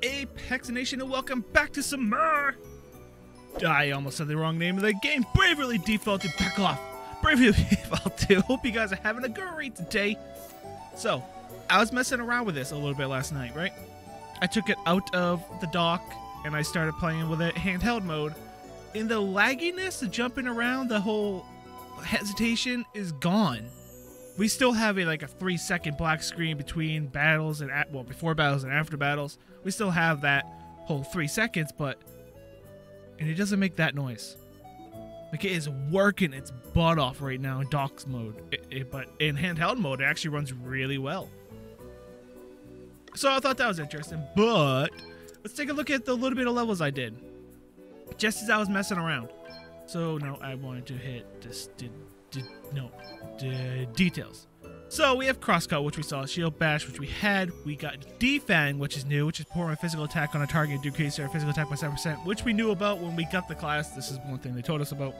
Apex Nation, and welcome back to some more. I almost said the wrong name of the game. Bravely defaulted. Back off. Bravely defaulted. Hope you guys are having a great day. So, I was messing around with this a little bit last night, right? I took it out of the dock and I started playing with it handheld mode. And the lagginess, the jumping around, the whole hesitation is gone. We still have a 3-second black screen between battles and before battles and after battles. We still have that whole 3 seconds, and it doesn't make that noise. Like, it is working its butt off right now in docks mode. But in handheld mode, it actually runs really well. So I thought that was interesting. But let's take a look at the little bit of levels I did, just as I was messing around. So no, I wanted to hit this. Details. So we have Crosscut, which we saw, Shield Bash, which we had. We got Defang, which is new, which is pour a physical attack on a target, decrease their physical attack by 7%, which we knew about when we got the class. This is one thing they told us about.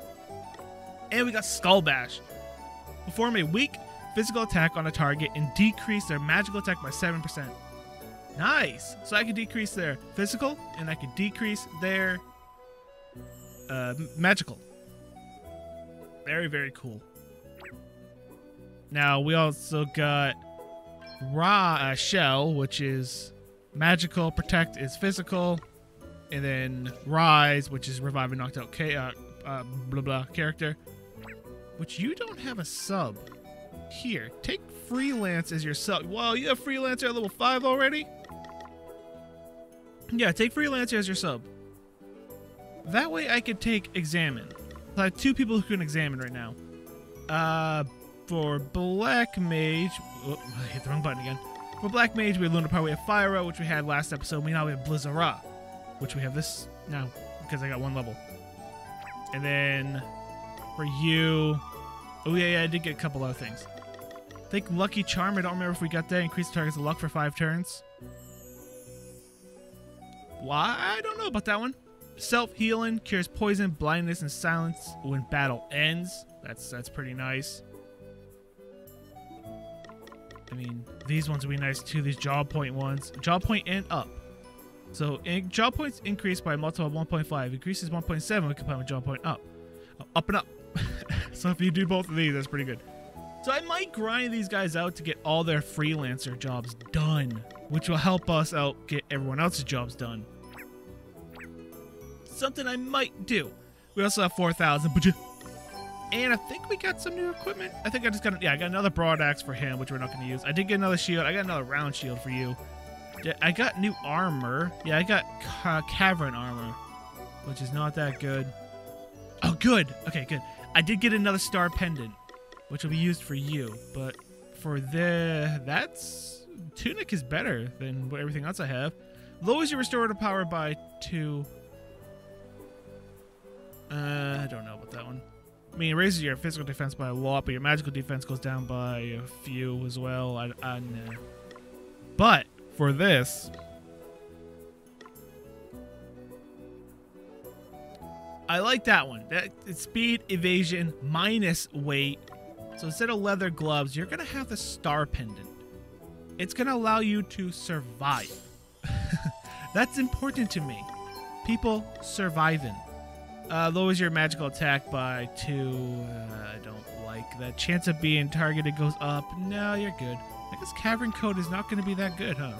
And we got Skull Bash. Perform a weak physical attack on a target and decrease their magical attack by 7%. Nice! So I can decrease their physical, and I can decrease their magical. Very, very cool. Now, we also got Shell, which is magical, protect is physical, and then Rise, which is revive a knocked out character, which you don't have a sub. Here, take Freelance as your sub. Wow, you have Freelancer at level 5 already? Yeah, take Freelancer as your sub. That way I could take Examine. I have 2 people who can Examine right now. For Black Mage, I hit the wrong button again. For Black Mage, we have Lunar Power, we have Fire Out, which we had last episode. Now we have Blizzara, which we have this now because I got 1 level. And then for you, oh yeah, I did get a couple other things. I think Lucky Charm, I don't remember if we got that. Increase the target's luck for 5 turns. Why? I don't know about that one. Self-healing, cures poison, blindness, and silence when battle ends. That's pretty nice. I mean, these ones would be nice too, these jaw point ones. Jaw point and up. So, jaw points increase by a multiple of 1.5. Increases 1.7, we can put my jaw point up. Up and up. So if you do both of these, that's pretty good. So I might grind these guys out to get all their freelancer jobs done, which will help us out get everyone else's jobs done. Something I might do. We also have 4,000. And I think we got some new equipment. I think I just got, I got another broad axe for him, which we're not going to use. I did get another shield. I got another round shield for you. I got new armor. Yeah, I got cavern armor, which is not that good. Oh, good. Okay, good. I did get another star pendant, which will be used for you. But for that's tunic is better than everything else I have. Lowers your restorative power by 2. I don't know about that one. I mean, it raises your physical defense by a lot, but your magical defense goes down by a few as well. Nah. But for this, I like that one. It's speed, evasion, minus weight. So instead of leather gloves, you're going to have the star pendant. It's going to allow you to survive. That's important to me. People surviving. Lowers your magical attack by 2. I don't like that. Chance of being targeted goes up. No, you're good. I guess Cavern Code is not going to be that good, huh?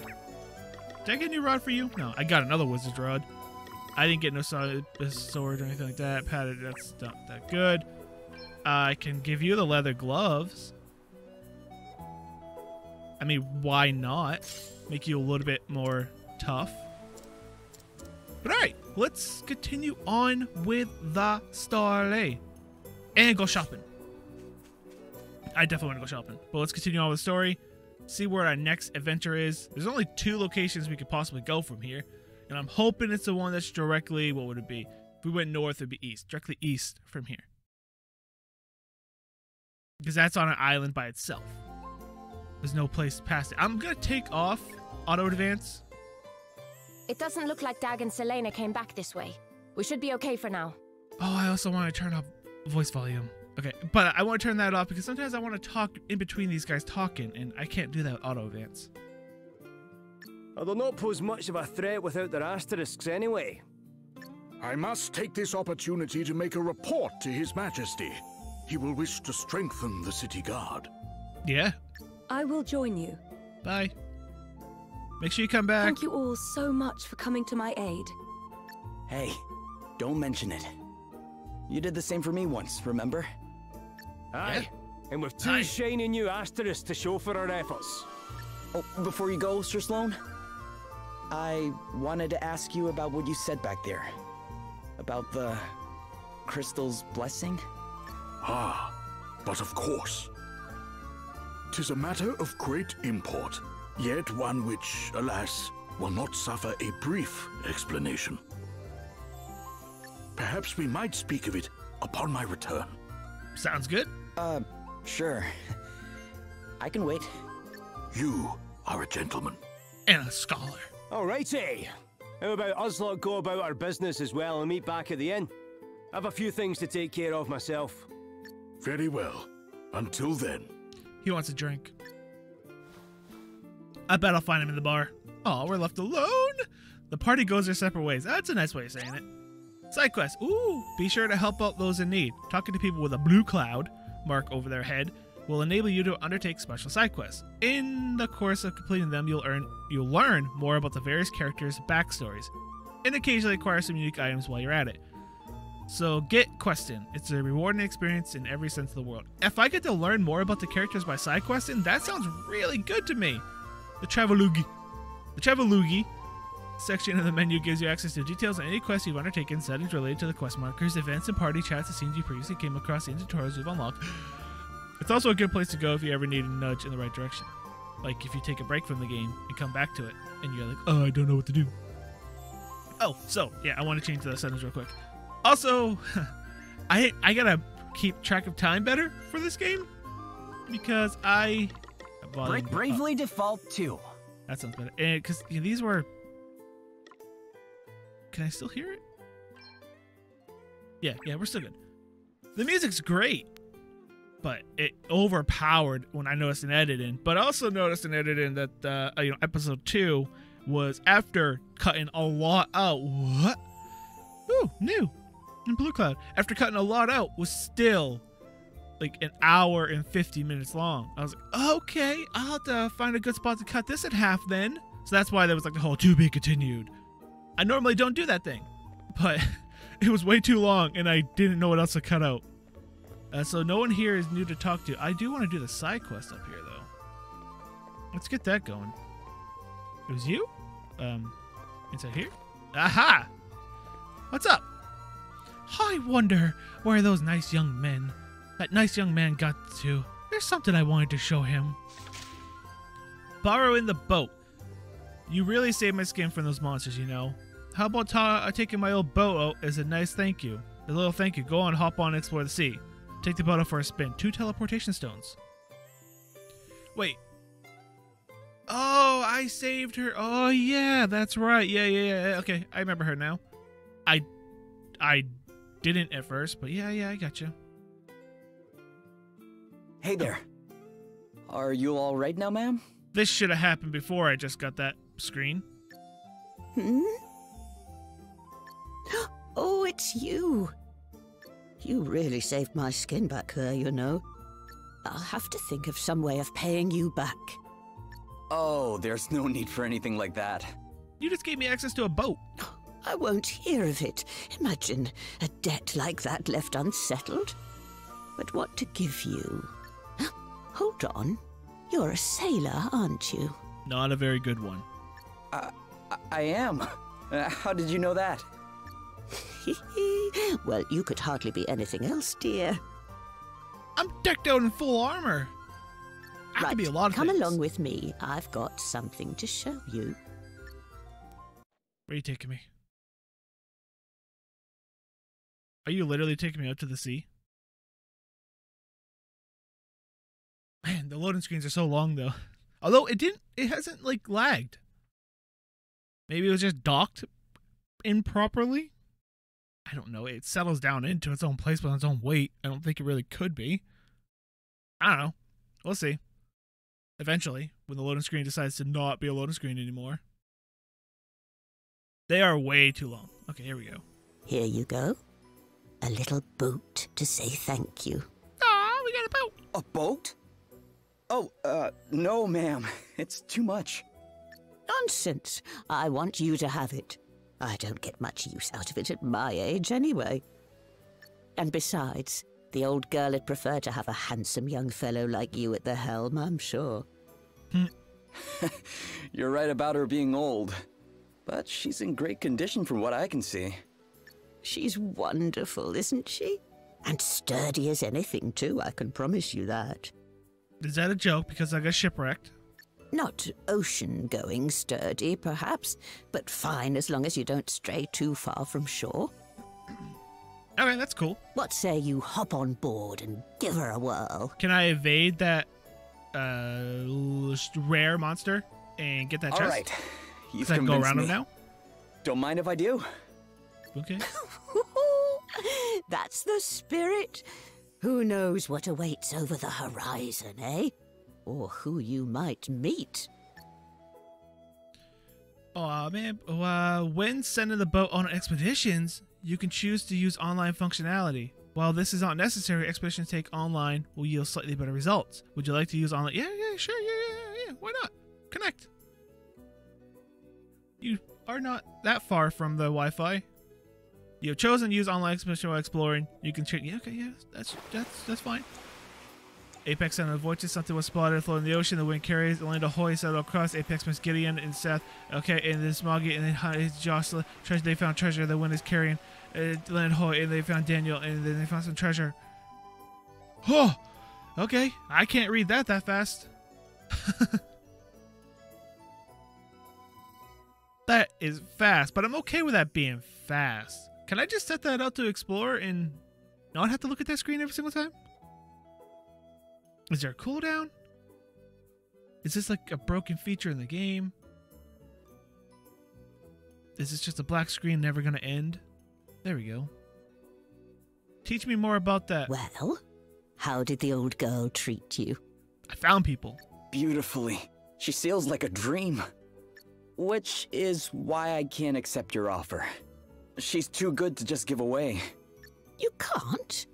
Did I get a new rod for you? No, I got another wizard's rod. I didn't get no sword or anything like that. Padded, that's not that good. I can give you the leather gloves. I mean, why not? Make you a little bit more tough. But alright, let's continue on with the story. And go shopping. I definitely want to go shopping. But let's continue on with the story. See where our next adventure is. There's only 2 locations we could possibly go from here. And I'm hoping it's the one that's directly, what would it be? If we went north, it would be east. Directly east from here. Because that's on an island by itself. There's no place past it. I'm going to take off auto advance. It doesn't look like Dag and Selena came back this way. We should be okay for now. Oh, I also want to turn up voice volume. Okay, but I want to turn that off because sometimes I want to talk in between these guys talking, and I can't do that with auto advance. They'll not pose much of a threat without their asterisks anyway. I must take this opportunity to make a report to His Majesty. He will wish to strengthen the city guard. Yeah. I will join you. Bye. Make sure you come back. Thank you all so much for coming to my aid. Hey, don't mention it. You did the same for me once, remember? Aye. And with two shiny new asterisks to show for our efforts. Oh, before you go, Sir Sloan, I wanted to ask you about what you said back there. About the crystal's blessing? Ah, but of course. 'Tis a matter of great import, yet one which, alas, will not suffer a brief explanation. Perhaps we might speak of it upon my return. Sounds good. Sure. I can wait. You are a gentleman. And a scholar. Alrighty. How about us lot go about our business as well and meet back at the inn? I have a few things to take care of myself. Very well. Until then. He wants a drink. I bet I'll find him in the bar. Oh, we're left alone. The party goes their separate ways. That's a nice way of saying it. Side quest. Ooh, be sure to help out those in need. Talking to people with a blue cloud mark over their head will enable you to undertake special side quests. In the course of completing them, you'll learn more about the various characters' backstories, and occasionally acquire some unique items while you're at it. So get questing. It's a rewarding experience in every sense of the word. If I get to learn more about the characters by side questing, that sounds really good to me. The Travelugi section of the menu gives you access to details on any quest you've undertaken, settings related to the quest markers, events and party chats, and scenes you previously came across, and tutorials you've unlocked. It's also a good place to go if you ever need a nudge in the right direction. Like if you take a break from the game and come back to it, and you're like, oh, I don't know what to do. Oh, so, yeah, I want to change the settings real quick. Also, I gotta keep track of time better for this game, because Bravely default 2. That sounds better. And because these were... Can I still hear it? Yeah, we're still good. The music's great, but it overpowered when I noticed in editing. But I also noticed in editing that episode 2 was after cutting a lot out. What? Ooh, new in Blue Cloud. After cutting a lot out, was still like an hour and 50 minutes long. I was like, okay, I'll have to find a good spot to cut this at half then. So that's why there was like the whole to be continued. I normally don't do that thing, but it was way too long and I didn't know what else to cut out. So no one here is new to talk to. I do want to do the side quest up here though. Let's get that going. It was you? Inside here? Aha! What's up? I wonder where those nice young men, that nice young man got to. There's something I wanted to show him. Borrowing the boat. You really saved my skin from those monsters, you know. How about taking my old boat out as a nice thank you? A little thank you. Go on, hop on, explore the sea. Take the boat out for a spin. 2 teleportation stones. Wait. Oh, I saved her. Oh, yeah, that's right. Yeah. Okay, I remember her now. I didn't at first, but yeah, I gotcha. Hey there. Are you all right now, ma'am? This should have happened before I just got that screen. Oh, it's you. You really saved my skin back there, you know. I'll have to think of some way of paying you back. Oh, there's no need for anything like that. You just gave me access to a boat. I won't hear of it. Imagine a debt like that left unsettled. But what to give you? Hold on. You're a sailor, aren't you? Not a very good one. I am. How did you know that? Well, you could hardly be anything else, dear. I'm decked out in full armor. I could be a lot of Come things. along with me. I've got something to show you. Where are you taking me? Are you literally taking me out to the sea? Man, the loading screens are so long though. Although it hasn't like lagged. Maybe it was just docked improperly? I don't know. It settles down into its own place with its own weight. I don't think it really could be. I don't know. We'll see. Eventually, when the loading screen decides to not be a loading screen anymore. They are way too long. Okay, here we go. Here you go. A little boat to say thank you. Aw, we got a boat. A boat? Oh, no, ma'am. It's too much. Nonsense. I want you to have it. I don't get much use out of it at my age anyway. And besides, the old girl would prefer to have a handsome young fellow like you at the helm, I'm sure. You're right about her being old. But she's in great condition from what I can see. She's wonderful, isn't she? And sturdy as anything, too, I can promise you that. Is that a joke because I got shipwrecked? Not ocean-going sturdy, perhaps, but fine as long as you don't stray too far from shore. Okay, that's cool. What say you hop on board and give her a whirl? Can I evade that rare monster and get that chest? All right. You've Can I go convinced around me. him now? Don't mind if I do. Okay. That's the spirit. Who knows what awaits over the horizon, eh? Or who you might meet. Oh man, when sending the boat on expeditions, you can choose to use online functionality. While this is not necessary, expeditions take online will yield slightly better results. Would you like to use online? Yeah, sure, yeah. Why not? Connect. You are not that far from the Wi-Fi. You have chosen to use online expedition while exploring. You can check. Yeah, okay, yeah, that's fine. Apex and Voices, something was spotted floating in the ocean. The wind carries. Land ahoy, settled across. Apex Miss Gideon in south. Okay, and then Smoggy and then Jocelyn. Treasure. They found treasure. The wind is carrying. Land ahoy, and they found Daniel, and then they found some treasure. Oh, okay. I can't read that fast. That is fast, but I'm okay with that being fast. Can I just set that out to explore and not have to look at that screen every single time? Is there a cooldown? Is this like a broken feature in the game? Is this just a black screen never gonna end? There we go. Teach me more about that. Well, how did the old girl treat you? I found people. Beautifully. She sails like a dream. Which is why I can't accept your offer. She's too good to just give away. You can't?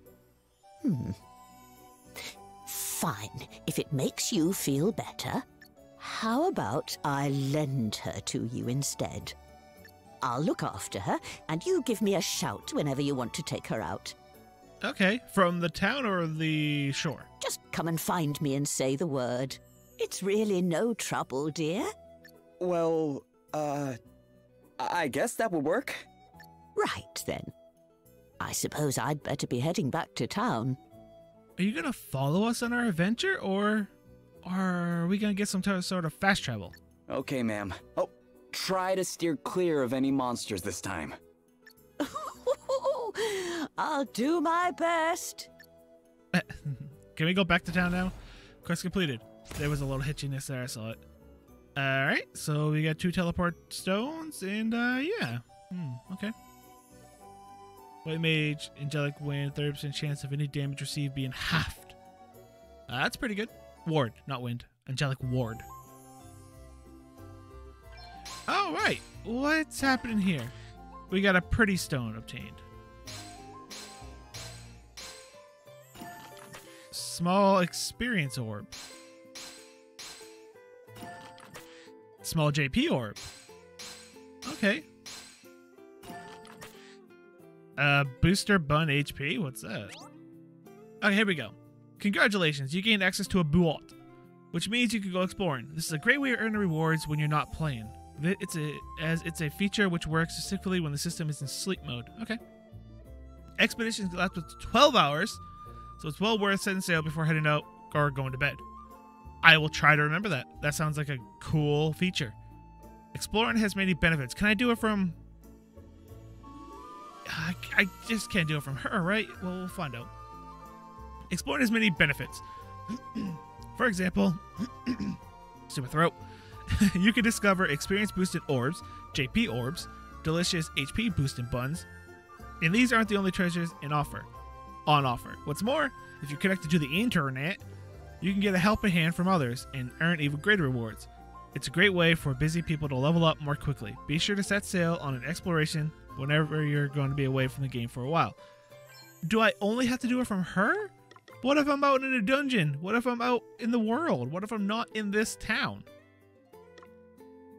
Fine. If it makes you feel better, how about I lend her to you instead? I'll look after her, and you give me a shout whenever you want to take her out. Okay, from the town or the shore? Just come and find me and say the word. It's really no trouble, dear. Well, I guess that would work. Right, then. I suppose I'd better be heading back to town. Are you gonna follow us on our adventure, or are we gonna get some sort of fast travel? Okay, ma'am. Oh, try to steer clear of any monsters this time. I'll do my best. Can we go back to town now? Quest completed. There was a little hitchiness there, I saw it. Alright, so we got 2 teleport stones, and yeah. Okay. White Mage, Angelic Wind, 30% chance of any damage received being halved. That's pretty good. Ward, not wind. Angelic Ward. Alright, what's happening here? We got a pretty stone obtained. Small experience orb. Small JP orb. Okay. Booster bun HP? What's that? Okay, here we go. Congratulations, you gained access to a buot, which means you can go exploring. This is a great way to earn the rewards when you're not playing. It's a feature which works specifically when the system is in sleep mode. Okay. Expeditions last with 12 hours, so it's well worth setting sail before heading out or going to bed. I will try to remember that. That sounds like a cool feature. Exploring has many benefits. Can I do it from... I just can't do it from her, right? Well, we'll find out. Exploring has many benefits. For example, stupid throat. You can discover experience-boosted orbs, JP orbs, delicious HP boosting buns, and these aren't the only treasures on offer. What's more, if you're connected to the internet, you can get a helping hand from others and earn even greater rewards. It's a great way for busy people to level up more quickly. Be sure to set sail on an exploration whenever you're going to be away from the game for a while. Do I only have to do it from her? What if I'm out in a dungeon? What if I'm out in the world? What if I'm not in this town?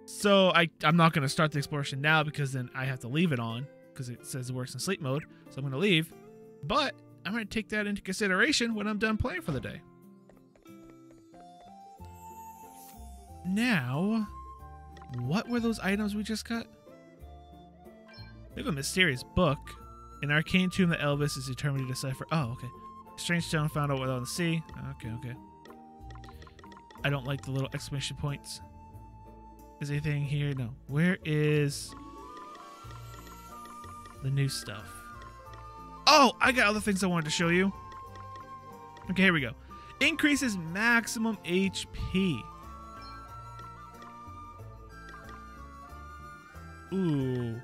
So I'm not going to start the exploration now because then I have to leave it on because it says it works in sleep mode. So I'm going to leave. But I'm going to take that into consideration when I'm done playing for the day. Now, what were those items we just got? We have a mysterious book. An arcane tomb that Elvis is determined to decipher. Oh, okay. Strange stone found out without the sea. Okay. I don't like the little exclamation points. Is anything here? No. Where is the new stuff? Oh, I got other things I wanted to show you. Okay, here we go. Increases maximum HP. Ooh.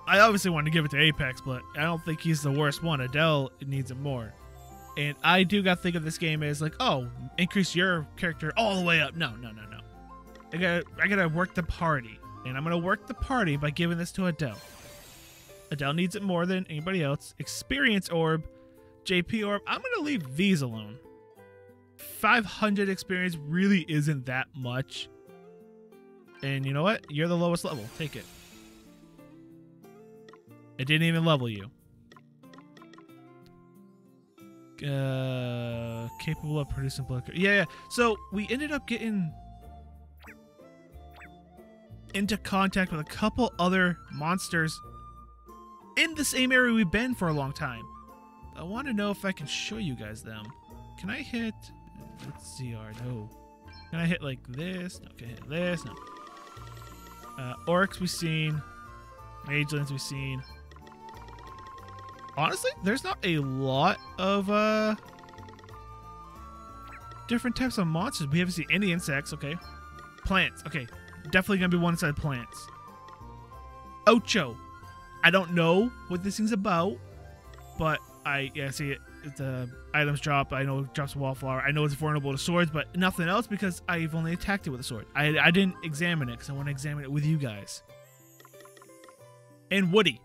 I obviously wanted to give it to Apex, but I don't think he's the worst one. Adele needs it more. And I do got to think of this game as like, oh, increase your character all the way up. No. I gotta work the party. And I'm going to work the party by giving this to Adele. Adele needs it more than anybody else. Experience orb, JP orb. I'm going to leave these alone. 500 experience really isn't that much. And you know what? You're the lowest level. Take it. It didn't even level you. Capable of producing blood. Yeah. So we ended up getting into contact with a couple other monsters in the same area we've been for a long time. I want to know if I can show you guys them. Can I hit... What's CR? No. Can I hit like this? No. Can I hit this? No. Orcs we've seen. Magelins we've seen. Honestly, there's not a lot of different types of monsters. We haven't seen any insects. Okay. Plants. Okay. Definitely going to be one side plants. Ocho. I don't know what this thing's about, but I see it. The items drop. I know it drops a wallflower. I know it's vulnerable to swords, but nothing else because I've only attacked it with a sword. I didn't examine it because I want to examine it with you guys. And Woody,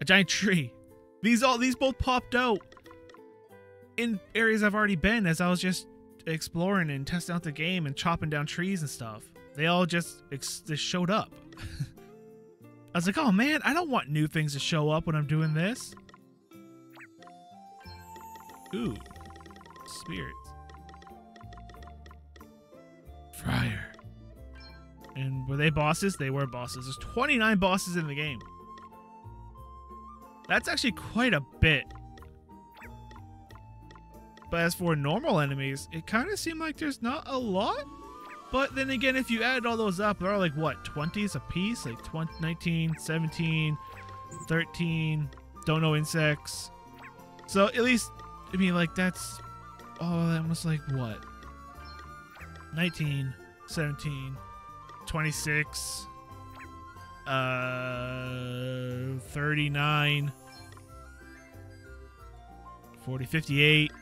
a giant tree. These both popped out in areas I've already been as I was just exploring and testing out the game and chopping down trees and stuff. They all just showed up. I was like, oh man, I don't want new things to show up when I'm doing this. Ooh, spirits. Friar. And were they bosses? They were bosses. There's 29 bosses in the game. That's actually quite a bit. But as for normal enemies, it kind of seemed like there's not a lot. But then again, if you add all those up, they're like, what, 20s a piece? Like 20, 19, 17, 13, don't know insects. So at least, I mean, like that's, oh, that was like what? 19, 17, 26, 39, 40, 58,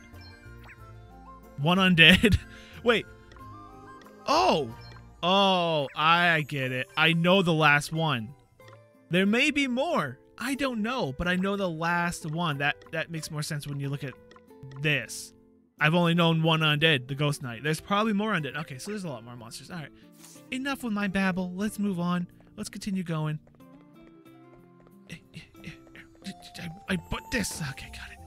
one undead. Wait. Oh, I get it. I know the last one. There may be more. I don't know, but I know the last one. That makes more sense when you look at this. I've only known one undead, the Ghost Knight. There's probably more undead. Okay, so there's a lot more monsters. All right. Enough with my babble. Let's move on. Let's continue going. I put this. Okay, got it.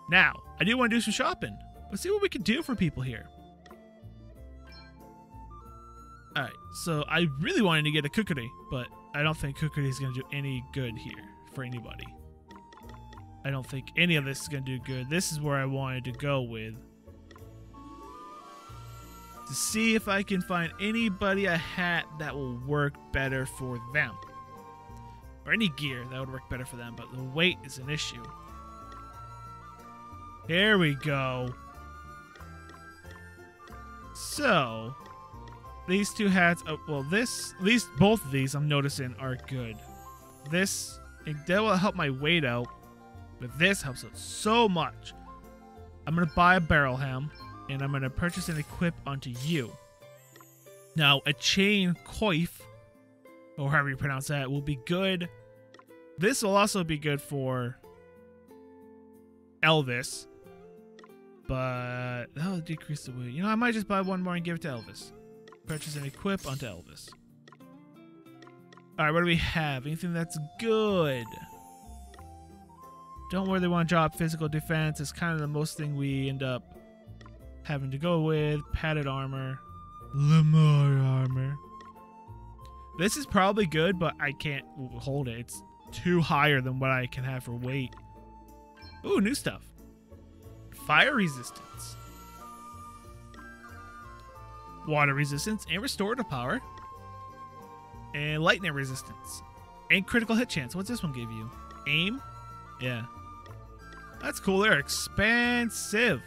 Now, I do want to do some shopping. Let's see what we can do for people here. Alright, so I really wanted to get a Kukuri, but I don't think Kukuri is going to do any good here for anybody. I don't think any of this is going to do good. This is where I wanted to go with. To see if I can find anybody a hat that will work better for them. Or any gear that would work better for them, but the weight is an issue. Here we go. So... these two hats, well, at least both of these I'm noticing are good. This, that will help my weight out, but this helps out so much. I'm going to buy a barrel ham, and I'm going to purchase and equip onto you. Now, a chain coif, or however you pronounce that, will be good. This will also be good for Elvis. But that'll decrease the weight. You know, I might just buy one more and give it to Elvis. Purchase and equip onto Elvis. Alright, what do we have? Anything that's good? Don't really want to drop physical defense. It's kind of the most thing we end up having to go with. Padded armor. Lamar armor. This is probably good, but I can't hold it. It's too higher than what I can have for weight. Ooh, new stuff. Fire resistance. Water resistance and restorative power. And lightning resistance. And critical hit chance. What's this one give you? Aim? Yeah. That's cool. They're expensive.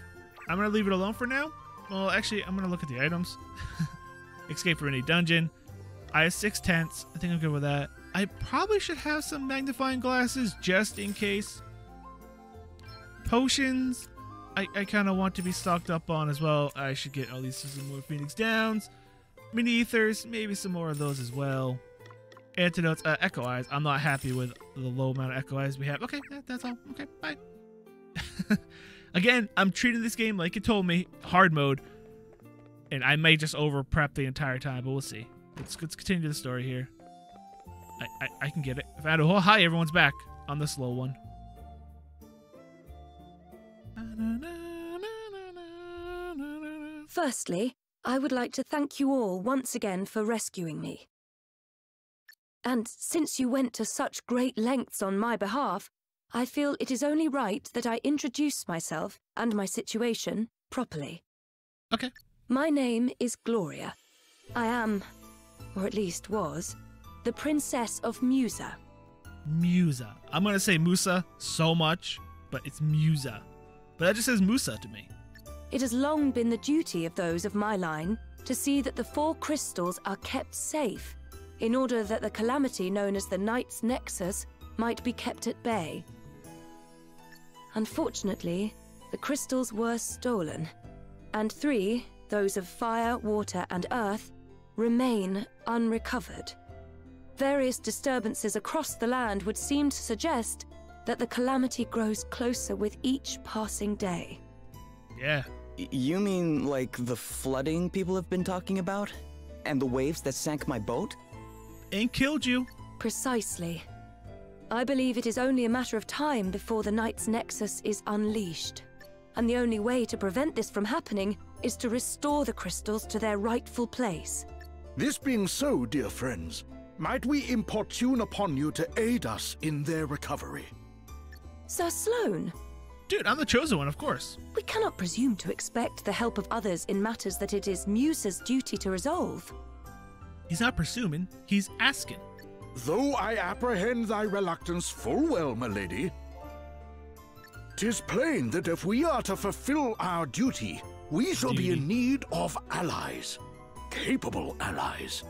I'm going to leave it alone for now. Well, actually, I'm going to look at the items. Escape from any dungeon. I have 6 tents. I think I'm good with that. I probably should have some magnifying glasses just in case. Potions. I kind of want to be stocked up on as well. I should get at least some more Phoenix Downs. Mini Ethers. Maybe some more of those as well. Antidotes. Echo Eyes. I'm not happy with the low amount of Echo Eyes we have. Okay, that's all. Okay, bye. Again, I'm treating this game like it told me. Hard mode. And I may just over prep the entire time, but we'll see. Let's continue the story here. I can get it. Oh, hi, everyone's back on the slow one. Firstly, I would like to thank you all once again for rescuing me. And since you went to such great lengths on my behalf, I feel it is only right that I introduce myself and my situation properly. Okay. My name is Gloria. I am, or at least was, the Princess of Musa. Musa. I'm going to say Musa so much, but it's Musa. But that just says Musa to me. It has long been the duty of those of my line to see that the 4 crystals are kept safe, in order that the calamity known as the Night's Nexus might be kept at bay. Unfortunately, the crystals were stolen, and 3, those of fire, water, and earth, remain unrecovered. Various disturbances across the land would seem to suggest that the calamity grows closer with each passing day. Yeah. You mean like the flooding people have been talking about? And the waves that sank my boat? And killed you. Precisely. I believe it is only a matter of time before the Night's Nexus is unleashed. And the only way to prevent this from happening is to restore the crystals to their rightful place. This being so, dear friends, might we importune upon you to aid us in their recovery? Sir Sloane, Dude, I'm the chosen one, of course. we cannot presume to expect the help of others in matters that it is Musa's duty to resolve. He's not presuming, he's asking. Though I apprehend thy reluctance full well, my lady, 'tis plain that if we are to fulfill our duty, we shall be in need of allies. Capable allies.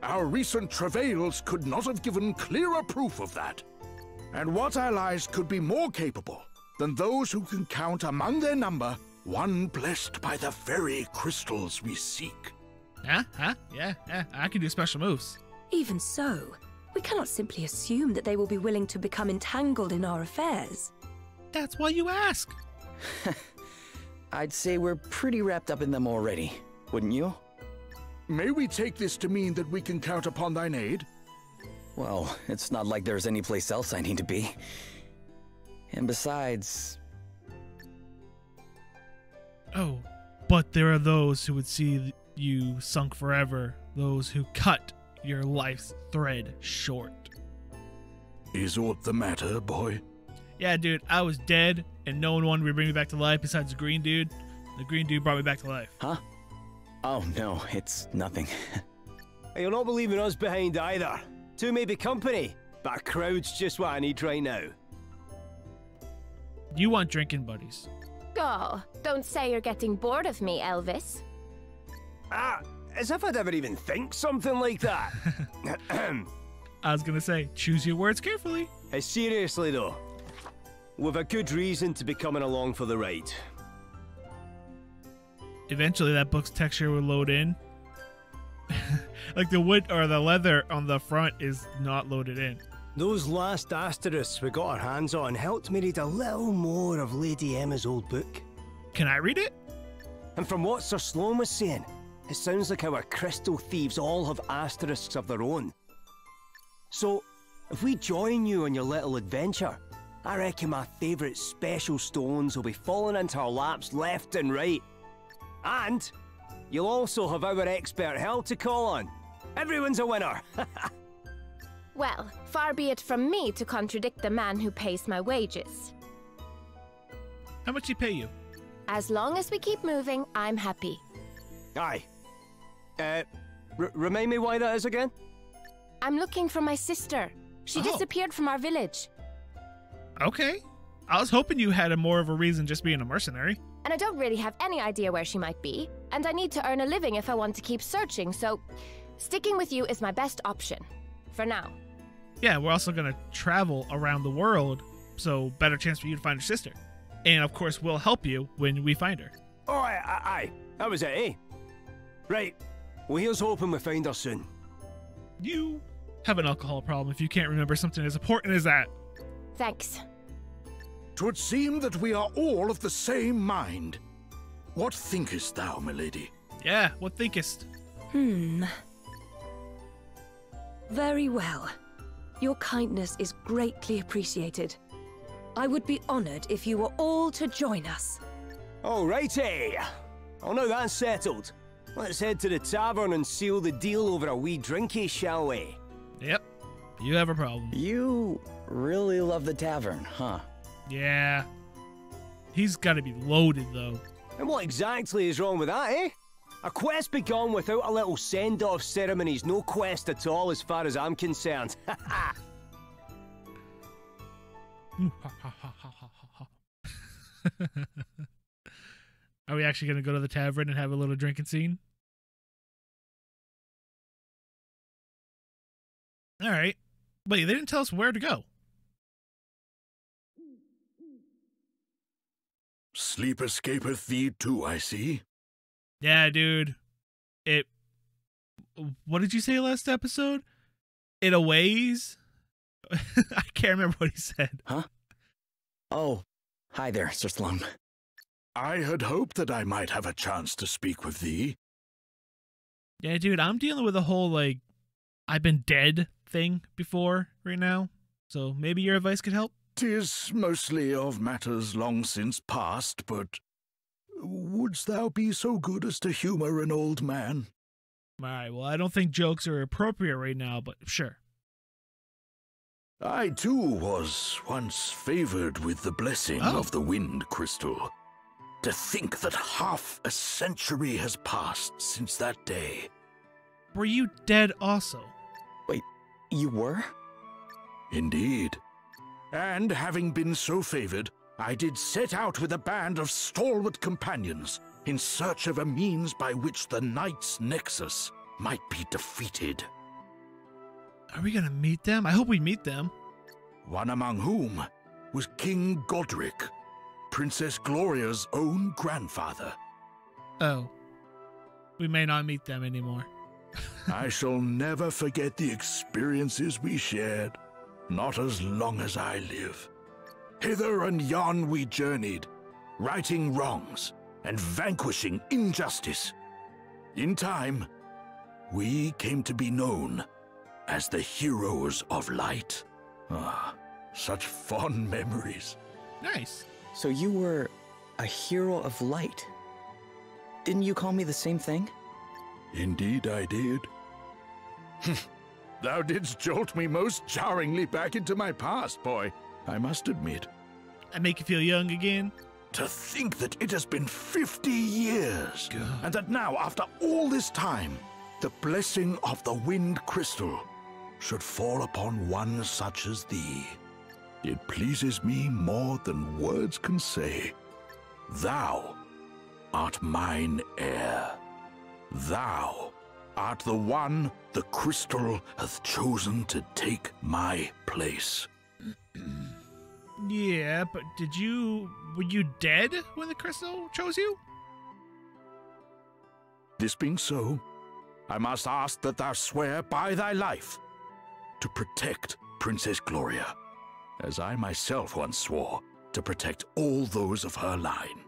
Our recent travails could not have given clearer proof of that. And what allies could be more capable than those who can count among their number one blessed by the very crystals we seek? Yeah, I can do special moves. Even so, we cannot simply assume that they will be willing to become entangled in our affairs. That's why you ask. I'd say we're pretty wrapped up in them already, wouldn't you? May we take this to mean that we can count upon thine aid? Well, it's not like there's any place else I need to be. And besides... Oh, but there are those who would see you sunk forever. Those who cut your life's thread short. Is aught the matter, boy? Yeah, dude, I was dead, and no one wanted to bring me back to life besides the green dude. The green dude brought me back to life. Huh? Oh, no, it's nothing. You're not leaving us behind either. 2 may be company, but a crowd's just what I need right now. You want drinking buddies. Oh, don't say you're getting bored of me, Elvis. As if I'd ever even think something like that. I was gonna say, choose your words carefully. Seriously though, we've a good reason to be coming along for the ride. Eventually that book's texture will load in. Like the wood or the leather on the front is not loaded in. Those last asterisks we got our hands on helped me read a little more of Lady Emma's old book. Can I read it? And from what Sir Sloan was saying, it sounds like our crystal thieves all have asterisks of their own. So, if we join you on your little adventure, I reckon my favourite special stones will be falling into our laps left and right. And you'll also have our expert help to call on. Everyone's a winner! Well, far be it from me to contradict the man who pays my wages. How much he pay you? As long as we keep moving, I'm happy. Aye. Remind me why that is again? I'm looking for my sister. She disappeared from our village. Okay. I was hoping you had more of a reason just being a mercenary. And I don't really have any idea where she might be. And I need to earn a living if I want to keep searching, so sticking with you is my best option. For now. Yeah, we're also going to travel around the world, so better chance for you to find your sister. And of course, we'll help you when we find her. Oh, aye. That was it, eh? Right. Well, here's hoping we find her soon. You have an alcohol problem if you can't remember something as important as that. Thanks. 'Twould seem that we are all of the same mind. What thinkest thou, milady? Yeah, what thinkest? Very well. Your kindness is greatly appreciated. I would be honored if you were all to join us. Alrighty. Well, now that's settled. Let's head to the tavern and seal the deal over a wee drinky, shall we? Yep. You have a problem. You really love the tavern, huh? Yeah. He's got to be loaded, though. And what exactly is wrong with that, eh? A quest begun without a little send-off ceremony's no quest at all as far as I'm concerned. Are we actually going to go to the tavern and have a little drinking scene? All right. Wait, they didn't tell us where to go. Sleep escapeth thee too, I see. Yeah, dude. What did you say last episode? It aways? I can't remember what he said. Huh? Oh, hi there, Sir Sloan. I had hoped that I might have a chance to speak with thee. Yeah, dude, I'm dealing with a whole, like, I've been dead thing before right now. So maybe your advice could help? 'Tis mostly of matters long since past, but wouldst thou be so good as to humor an old man? Alright, well, I don't think jokes are appropriate right now, but sure. I, too, was once favored with the blessing of the wind crystal. To think that half a century has passed since that day. Were you dead also? Wait, you were? Indeed. And having been so favored, I did set out with a band of stalwart companions in search of a means by which the Knight's Nexus might be defeated. Are we gonna meet them? I hope we meet them. One among whom was King Godric, Princess Gloria's own grandfather. Oh. We may not meet them anymore. I shall never forget the experiences we shared, not as long as I live. Hither and yon we journeyed, righting wrongs and vanquishing injustice. In time, we came to be known as the Heroes of Light. Ah, such fond memories. Nice. So you were a hero of light. Didn't you call me the same thing? Indeed I did. Thou didst jolt me most jarringly back into my past, boy, I must admit. I make you feel young again? To think that it has been 50 years, God. and that now, after all this time, the blessing of the wind crystal should fall upon one such as thee. It pleases me more than words can say. Thou art mine heir. Thou art the one the crystal hath chosen to take my place. Yeah, but were you dead when the crystal chose you? This being so, I must ask that thou swear by thy life to protect Princess Gloria, as I myself once swore to protect all those of her line.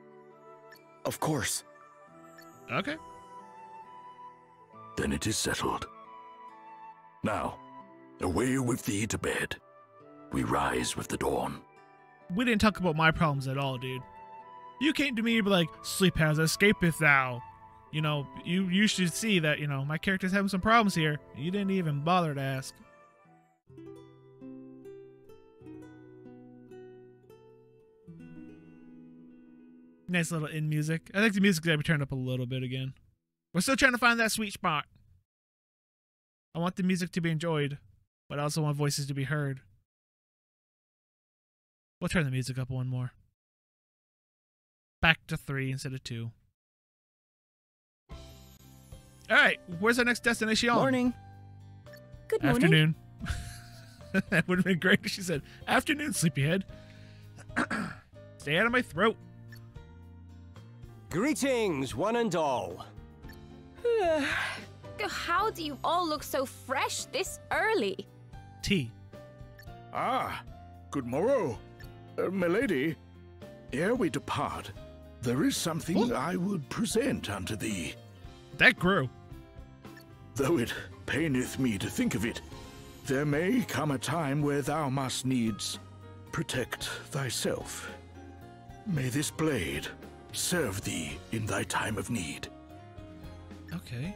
Of course. Okay. Then it is settled. Now, away with thee to bed. We rise with the dawn. We didn't talk about my problems at all, dude. You came to me and be like, sleep has escapeth thou. You know, you should see that, you know, my character's having some problems here. You didn't even bother to ask. Nice little in music. I think the music's gotta be turned up a little bit again. We're still trying to find that sweet spot. I want the music to be enjoyed, but I also want voices to be heard. We'll turn the music up one more. Back to 3 instead of 2. Alright, where's our next destination? Morning. Good morning. Afternoon. That would have been great if she said, afternoon, sleepyhead. Stay out of my throat. Greetings, one and all. How do you all look so fresh this early? Tea. Ah, good morrow. Milady, ere we depart, there is something I would present unto thee. That grew. Though it paineth me to think of it, there may come a time where thou must needs protect thyself. May this blade serve thee in thy time of need. Okay.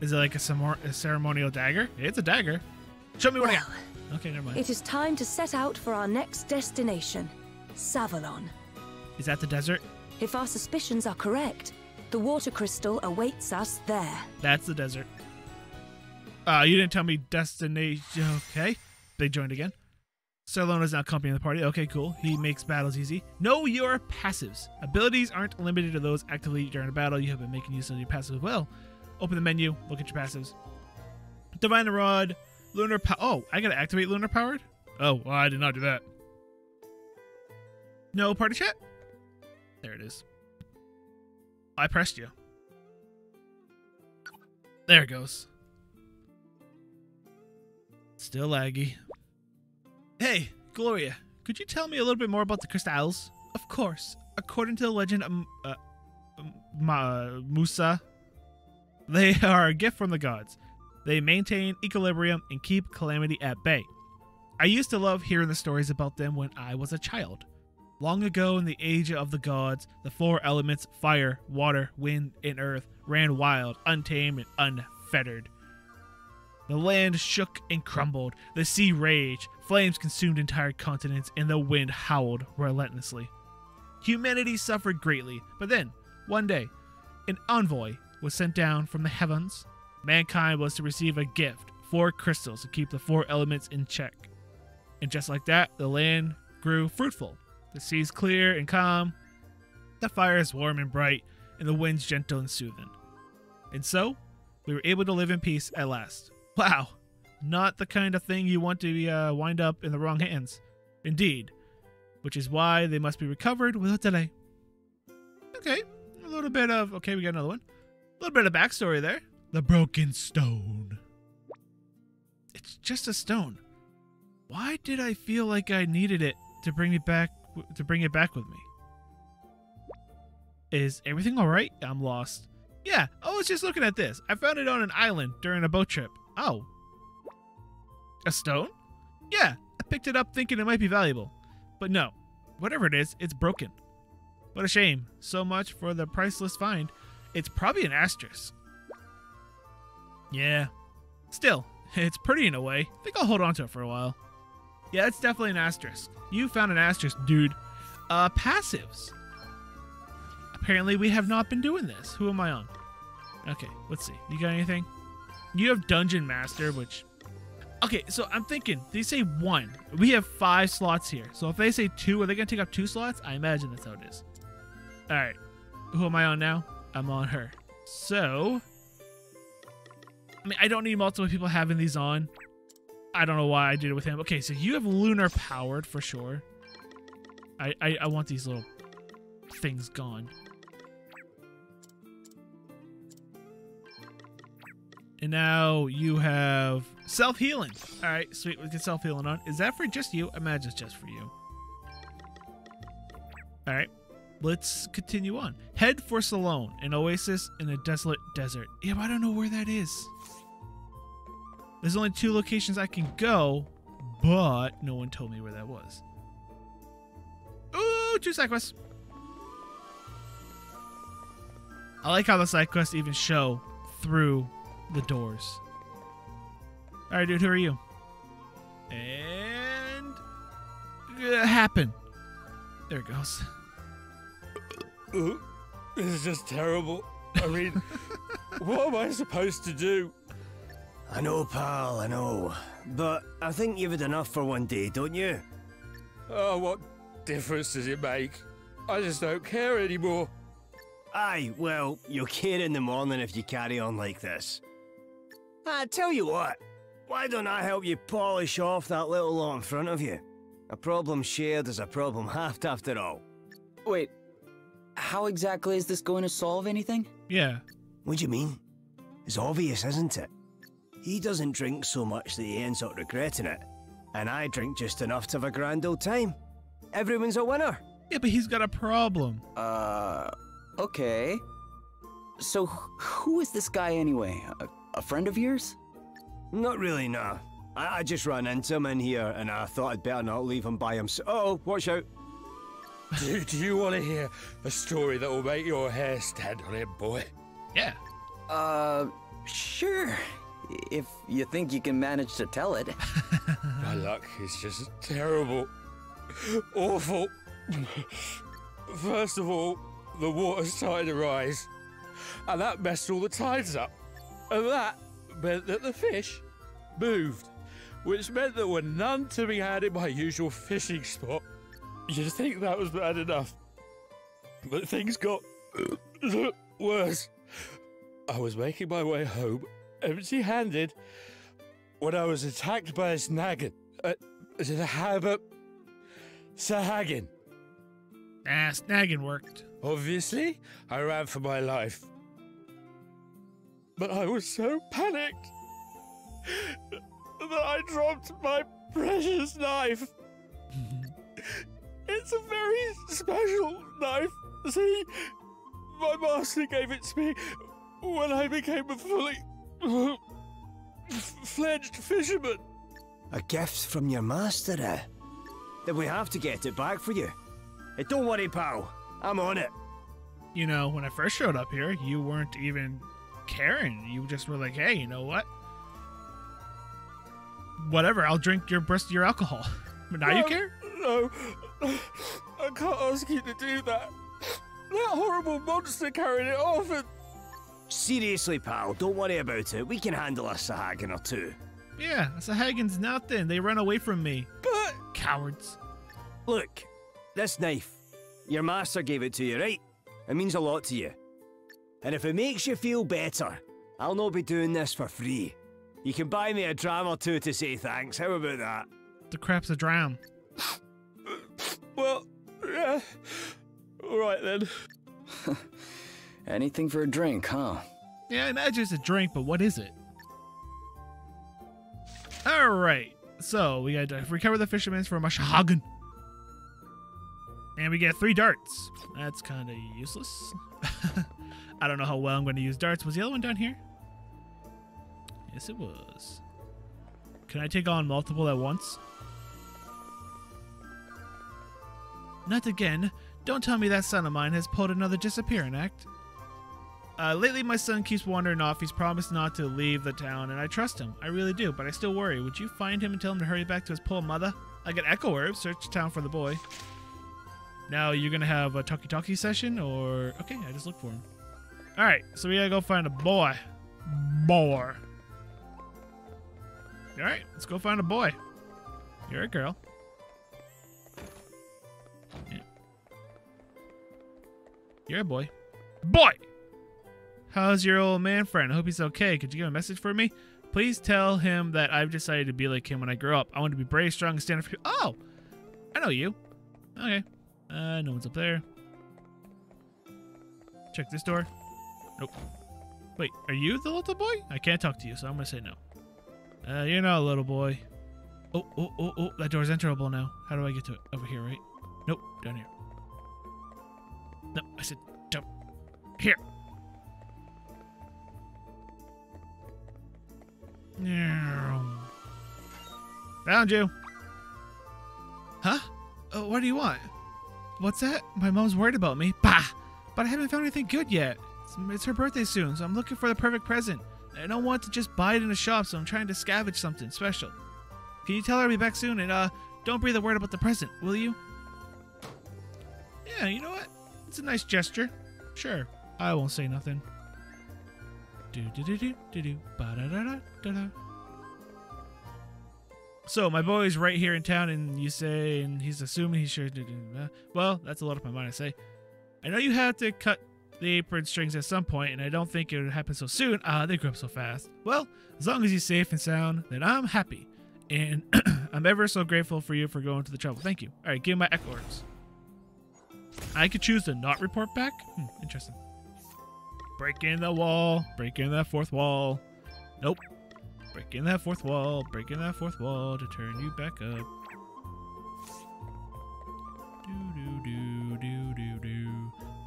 Is it like a ceremonial dagger? It's a dagger. Show me what I got. Okay, never mind. It is time to set out for our next destination, Savalon. Is that the desert? If our suspicions are correct, the water crystal awaits us there. That's the desert. You didn't tell me destination. Okay. They joined again. Savalon is now accompanying the party. Okay, cool. He makes battles easy. Know your passives. Abilities aren't limited to those actively during a battle. You have been making use of your passives well. Open the menu. Look at your passives. Divine Rod. Lunar Power. Oh, I gotta activate Lunar Powered? Oh, well, I did not do that. No party chat? There it is. I pressed you. There it goes. Still laggy. Hey, Gloria, could you tell me a little bit more about the crystals? Of course. According to the legend of Musa, they are a gift from the gods. They maintain equilibrium and keep calamity at bay. I used to love hearing the stories about them when I was a child. Long ago in the age of the gods, the 4 elements, fire, water, wind, and earth, ran wild, untamed, and unfettered. The land shook and crumbled, the sea raged, flames consumed entire continents, and the wind howled relentlessly. Humanity suffered greatly, but then, one day, an envoy was sent down from the heavens. Mankind was to receive a gift, 4 crystals to keep the 4 elements in check. And just like that, the land grew fruitful. The seas clear and calm, the fire is warm and bright, and the winds gentle and soothing. And so, we were able to live in peace at last. Wow, not the kind of thing you want to wind up in the wrong hands. Indeed, which is why they must be recovered without delay. Okay, a little bit of, okay, we got another one. A little bit of backstory there. The broken stone. It's just a stone. Why did I feel like I needed it to bring it back with me? Is everything all right? I'm lost. Yeah, I was just looking at this. I found it on an island during a boat trip. Oh. A stone? Yeah, I picked it up thinking it might be valuable. But no, whatever it is, it's broken. What a shame. So much for the priceless find. It's probably an asterisk. Yeah. Still, it's pretty in a way. I think I'll hold on to it for a while. Yeah, it's definitely an asterisk. You found an asterisk, dude. Passives. Apparently we have not been doing this. Who am I on? Okay, let's see. You got anything? You have Dungeon Master, which... Okay, so I'm thinking, they say 1. We have 5 slots here. So if they say 2, are they going to take up 2 slots? I imagine that's how it is. Alright. Who am I on now? I'm on her. So... I mean, I don't need multiple people having these on. I don't know why I did it with him. Okay, so you have Lunar Powered for sure. I want these little things gone. And now you have self-healing. All right, sweet. We get self-healing on. Is that for just you? I imagine it's just for you. All right, let's continue on. Head for Salone, an oasis in a desolate desert. Yeah, but I don't know where that is. There's only 2 locations I can go, but no one told me where that was. Ooh, 2 side quests. I like how the side quests even show through the doors. All right, dude, who are you? And happen. There it goes. This is just terrible. I mean, what am I supposed to do? I know, pal, I know. But I think you've had enough for one day, don't you? Oh, what difference does it make? I just don't care anymore. Aye, well, you'll care in the morning if you carry on like this. I tell you what, why don't I help you polish off that little lot in front of you? A problem shared is a problem halved after all. Wait, how exactly is this going to solve anything? Yeah. What do you mean? It's obvious, isn't it? He doesn't drink so much that he ends up regretting it. And I drink just enough to have a grand old time. Everyone's a winner. Yeah, but he's got a problem. Okay. So who is this guy anyway? A friend of yours? Not really, nah. I just ran into him in here and I thought I'd better not leave him by himself. Uh-oh, watch out. Do you want to hear a story that will make your hair stand on end, boy? Yeah. Sure. If you think you can manage to tell it. My luck is just terrible. Awful. First of all, the water started to rise, and that messed all the tides up. And that meant that the fish moved, which meant there were none to be had in my usual fishing spot. You'd think that was bad enough, but things got worse. I was making my way home, empty-handed, when I was attacked by a snaggin. Sahagin. Ah, snagging worked. Obviously, I ran for my life. But I was so panicked that I dropped my precious knife. It's a very special knife. See, my master gave it to me when I became a fully fledged fisherman. A gift from your master, eh? Then we have to get it back for you. Hey, don't worry, pal. I'm on it. You know, when I first showed up here, you weren't even caring. You just were like, hey, you know what? Whatever, I'll drink your rest of your alcohol. But now you care? No, I can't ask you to do that. That horrible monster carried it off and... Seriously, pal, don't worry about it. We can handle a Sahagin or 2. Yeah, Sahagin's nothing. They run away from me. But... Cowards. Look, this knife. Your master gave it to you, right? It means a lot to you. And if it makes you feel better, I'll not be doing this for free. You can buy me a dram or 2 to say thanks. How about that? The crap's a drown. Well, yeah. All right then. Anything for a drink, huh? Yeah, I imagine it's a drink, but what is it? Alright, so we got to recover the fisherman's from a Shahagan. And we get 3 darts. That's kind of useless. I don't know how well I'm going to use darts. Was the other one down here? Yes, it was. Can I take on multiple at once? Not again. Don't tell me that son of mine has pulled another disappearing act. Lately, my son keeps wandering off. He's promised not to leave the town, and I trust him. I really do, but I still worry. Would you find him and tell him to hurry back to his poor mother? I get echo herb. Search the town for the boy. Now, you're going to have a talkie-talkie session, or... Okay, I just look for him. Alright, so we gotta go find a boy. Alright, let's go find a boy. You're a girl. Yeah. You're a boy. Boy! How's your old man friend? I hope he's okay. Could you give him a message for me? Please tell him that I've decided to be like him when I grow up. I want to be brave, strong, and stand up for you. Oh! I know you. Okay. No one's up there. Check this door. Nope. Wait, are you the little boy? I can't talk to you, so I'm gonna say no. You're not a little boy. Oh, that door's enterable now. How do I get to it? Over here, right? Nope, down here. No, I said down here. Found you. Huh? What do you want? What's that? My mom's worried about me. Bah! But I haven't found anything good yet. It's her birthday soon, so I'm looking for the perfect present. I don't want to just buy it in a shop, so I'm trying to scavenge something special. Can you tell her I'll be back soon? And don't breathe a word about the present, will you? Yeah, you know what? It's a nice gesture. Sure, I won't say nothing. So my boy's right here in town, and you say, and he's assuming he should. Well, that's a lot of my mind. I say, I know you had to cut the apron strings at some point, and I don't think it would happen so soon. They grew up so fast. Well, as long as he's safe and sound, then I'm happy, and I'm ever so grateful for you for going to the trouble. Thank you. All right, give my orders. I could choose to not report back. Interesting. Break in the wall. Break in that fourth wall. Nope. Break in that fourth wall. Break in that fourth wall to turn you back up.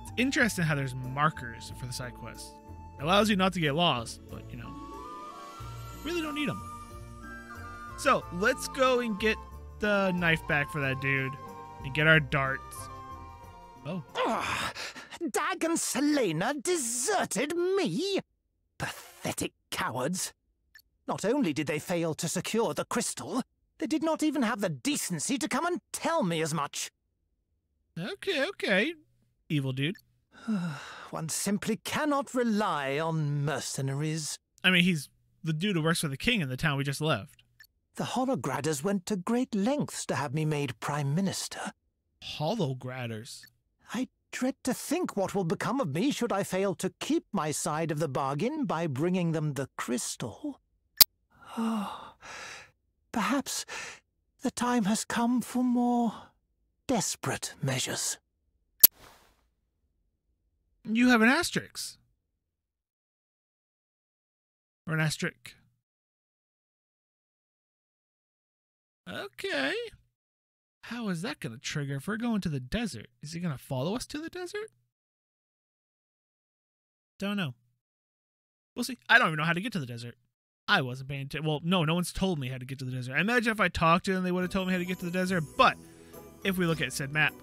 It's interesting how there's markers for the side quests. It allows you not to get lost, but you know, really don't need them. So let's go and get the knife back for that dude and get our darts. Oh. Dagon Selena deserted me? Pathetic cowards. Not only did they fail to secure the crystal, they did not even have the decency to come and tell me as much. Okay. Evil dude. One simply cannot rely on mercenaries. I mean, he's the dude who works for the king in the town we just left. The Hologradders went to great lengths to have me made Prime Minister. Hologradders? I dread to think what will become of me should I fail to keep my side of the bargain by bringing them the crystal. Oh, perhaps the time has come for more desperate measures. You have an asterisk. Or an asterisk. Okay. How is that going to trigger if we're going to the desert? Is he going to follow us to the desert? Don't know. We'll see. I don't even know how to get to the desert. I wasn't paying attention. Well, no one's told me how to get to the desert. I imagine if I talked to them, they would have told me how to get to the desert. But if we look at said map,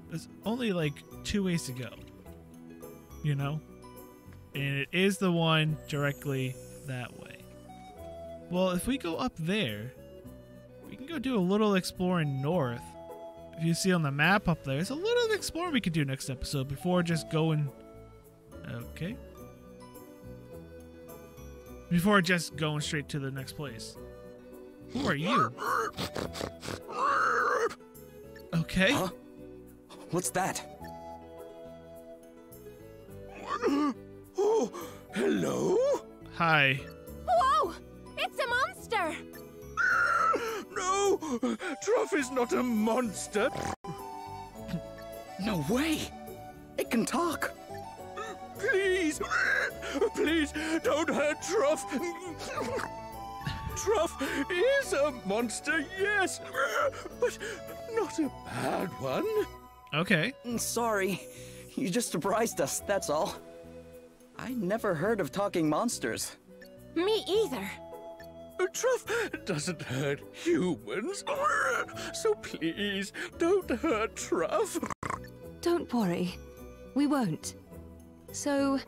there's only like 2 ways to go. You know? And it is the one directly that way. Well, if we go up there, we can go do a little exploring north. If you see on the map up there, there's a little exploring we could do next episode before just going... Okay. Before just going straight to the next place. Who are you? Okay. Huh? What's that? Oh, hello? Hi. Whoa! It's a monster! No! Truff is not a monster. No way! It can talk! Please! Please, don't hurt Truff! Truff is a monster, yes, but not a bad one. Okay. Sorry. You just surprised us, that's all. I never heard of talking monsters. Me either. Truff doesn't hurt humans, so please, don't hurt Truff. Don't worry. We won't. So,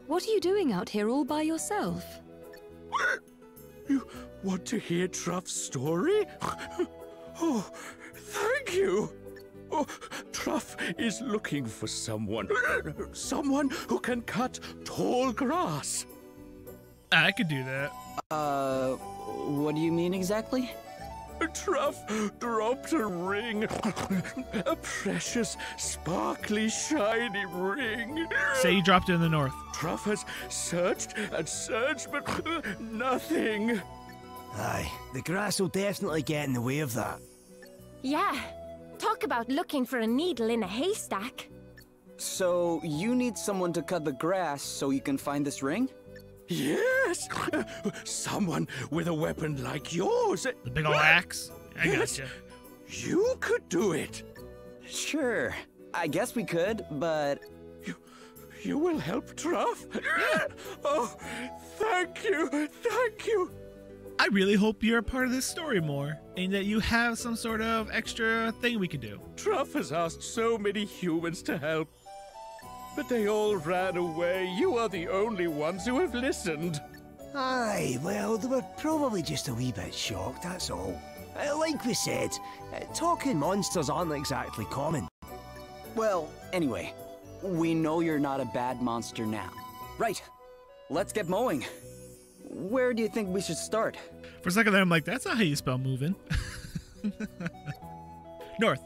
what are you doing out here all by yourself? You want to hear Truff's story? Oh, thank you. Oh, Truff is looking for someone who can cut tall grass. I could do that. What do you mean exactly? Truff dropped a ring. A precious, sparkly, shiny ring. Say you dropped it in the north. Truff has searched and searched, but nothing. Aye, the grass will definitely get in the way of that. Yeah. Talk about looking for a needle in a haystack. So, you need someone to cut the grass so you can find this ring? Yes! Someone with a weapon like yours. The big ol' axe? I gotcha. You could do it. Sure, I guess we could, but... You will help Truff? Oh, thank you, thank you. I really hope you're a part of this story more, and that you have some sort of extra thing we can do. Truff has asked so many humans to help, but they all ran away. You are the only ones who have listened. Aye, well, they were probably just a wee bit shocked, that's all. Like we said, talking monsters aren't exactly common. Well, anyway, we know you're not a bad monster now. Right, let's get mowing. Where do you think we should start? For a second there, I'm like, that's not how you spell moving. North.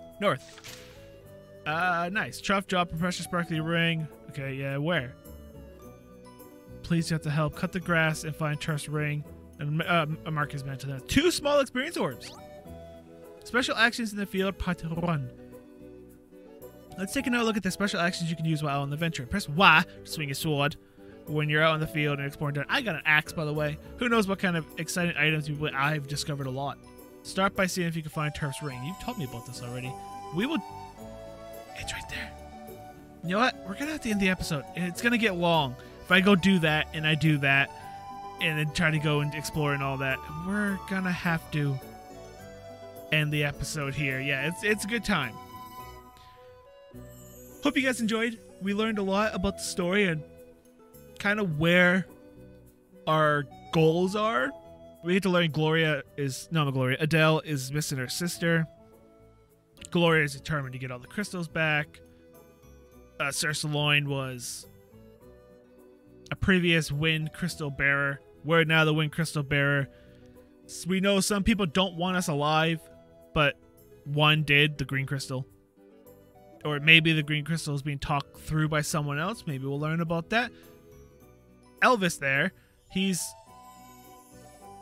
Nice. Truff, drop a precious sparkly ring. Okay, yeah, where? Please, you have to help cut the grass and find Truff's ring. And mark his mantle there. 2 small experience orbs. Special actions in the field, part 1. Let's take another look at the special actions you can use while on the venture. Press Y to swing a sword when you're out in the field and exploring. I got an axe, by the way. Who knows what kind of exciting items I've discovered a lot. Start by seeing if you can find Turf's ring. You've told me about this already. We will... It's right there. You know what? We're going to have to end the episode. It's going to get long. If I go do that, and I do that, and then try to go and explore and all that, we're going to have to end the episode here. Yeah, it's a good time. Hope you guys enjoyed. We learned a lot about the story and kind of where goals are. We get to learn Adele is missing her sister. Gloria is determined to get all the crystals back. Sir Saloin was a previous Wind Crystal Bearer. We're now the Wind Crystal Bearer. We know some people don't want us alive, but one did, the Green Crystal. Or maybe the Green Crystal is being talked through by someone else. Maybe we'll learn about that. Elvis there, he's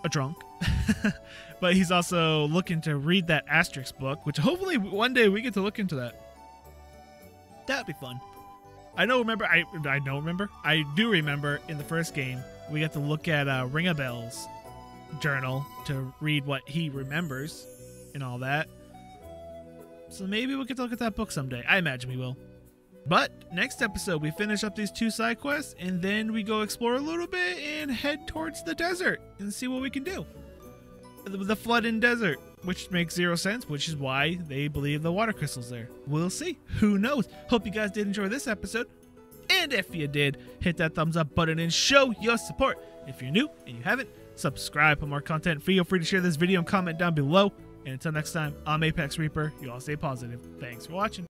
a drunk. But he's also looking to read that Asterix book, which hopefully one day we get to look into that. That'd be fun. I do remember in the first game, we got to look at Ringabel's journal to read what he remembers and all that. So maybe we'll get to look at that book someday. I imagine we will. But next episode, we finish up these 2 side quests, and then we go explore a little bit and head towards the desert and see what we can do. The flooded desert, which makes 0 sense, which is why they believe the water crystal's there. We'll see. Who knows? Hope you guys did enjoy this episode. And if you did, hit that thumbs up button and show your support. If you're new and you haven't, subscribe for more content. Feel free to share this video and comment down below. And until next time, I'm ApexReaper. You all stay positive. Thanks for watching.